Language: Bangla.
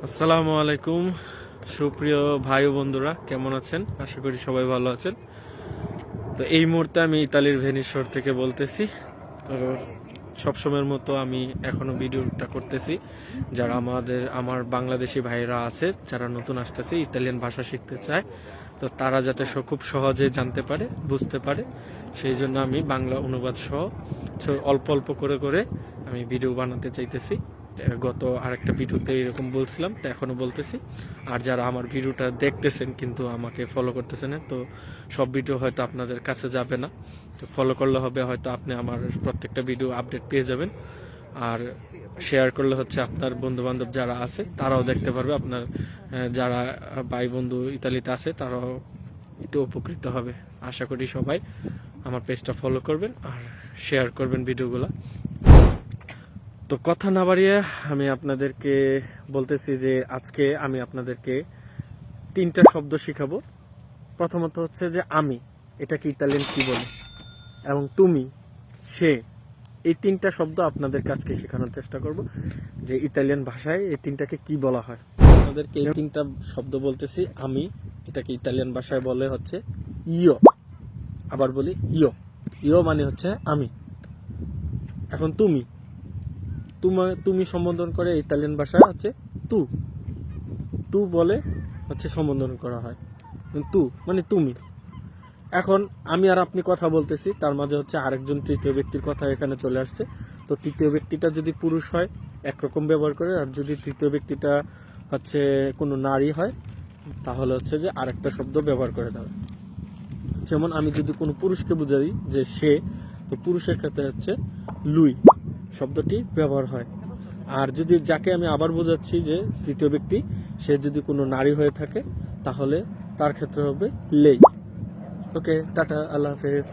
আসসালামু আলাইকুম সুপ্রিয় ভাই ও বন্ধুরা, কেমন আছেন? আশা করি সবাই ভালো আছেন। তো এই মুহূর্তে আমি ইতালির ভেনিস শহর থেকে বলতেছি। তো সবসময়ের মতো আমি এখনো ভিডিওটা করতেছি। যারা আমার বাংলাদেশি ভাইরা আছে, যারা নতুন আসতেছে, ইতালিয়ান ভাষা শিখতে চায়, তো তারা যাতে খুব সহজে জানতে পারে, বুঝতে পারে, সেই জন্য আমি বাংলা অনুবাদ সহ অল্প অল্প করে করে আমি ভিডিও বানাতে চাইতেছি। গত আরেকটা ভিডিওতে এরকম বলছিলাম, তো এখনও বলতেছি। আর যারা আমার ভিডিওটা দেখতেছেন কিন্তু আমাকে ফলো করতেছেন না, তো সব ভিডিও হয়তো আপনাদের কাছে যাবে না। তো ফলো করলে হবে, হয়তো আপনি আমার প্রত্যেকটা ভিডিও আপডেট পেয়ে যাবেন। আর শেয়ার করলে হচ্ছে আপনার বন্ধু বান্ধব যারা আছে তারাও দেখতে পারবে। আপনার যারা ভাই বন্ধু ইতালিতে আছে তারাও একটু উপকৃত হবে। আশা করি সবাই আমার পেজটা ফলো করবেন আর শেয়ার করবেন ভিডিওগুলো। তো কথা না বাড়িয়ে আমি আপনাদেরকে বলতেছি যে আজকে আমি আপনাদেরকে 3টা শব্দ শিখাবো। প্রথমত হচ্ছে যে আমি, এটাকে ইতালিয়ান কি বলে, এবং তুমি, সে, এই 3টা শব্দ আপনাদের কাছকে শেখানোর চেষ্টা করব যে ইতালিয়ান ভাষায় এই 3টাকে কি বলা হয়। আপনাদেরকে এই 3টা শব্দ বলতেছি। আমি, এটাকে ইতালিয়ান ভাষায় বলে হচ্ছে ইয়ো। আবার বলি ইয়ো। ইয়ো মানে হচ্ছে আমি। এখন তুমি, তুমি সম্বোধন করে ইতালিয়ান ভাষায় হচ্ছে তু। তু বলে হচ্ছে সম্বোধন করা হয়, তু মানে তুমি। এখন আমি আর আপনি কথা বলতেছি, তার মাঝে হচ্ছে আরেকজন তৃতীয় ব্যক্তির কথা এখানে চলে আসছে। তো তৃতীয় ব্যক্তিটা যদি পুরুষ হয় একরকম ব্যবহার করে, আর যদি তৃতীয় ব্যক্তিটা হচ্ছে কোনো নারী হয় তাহলে হচ্ছে যে আরেকটা শব্দ ব্যবহার করে দেবে। যেমন আমি যদি কোনো পুরুষকে বুঝাই যে সে, তো পুরুষের ক্ষেত্রে হচ্ছে লুই শব্দটি ব্যবহার হয়। আর যদি যাকে আমি আবার বোঝাচ্ছি যে তৃতীয় ব্যক্তি, সে যদি কোনো নারী হয়ে থাকে তাহলে তার ক্ষেত্রে হবে লেই। ওকে, টাটা, আল্লাহ হাফেজ।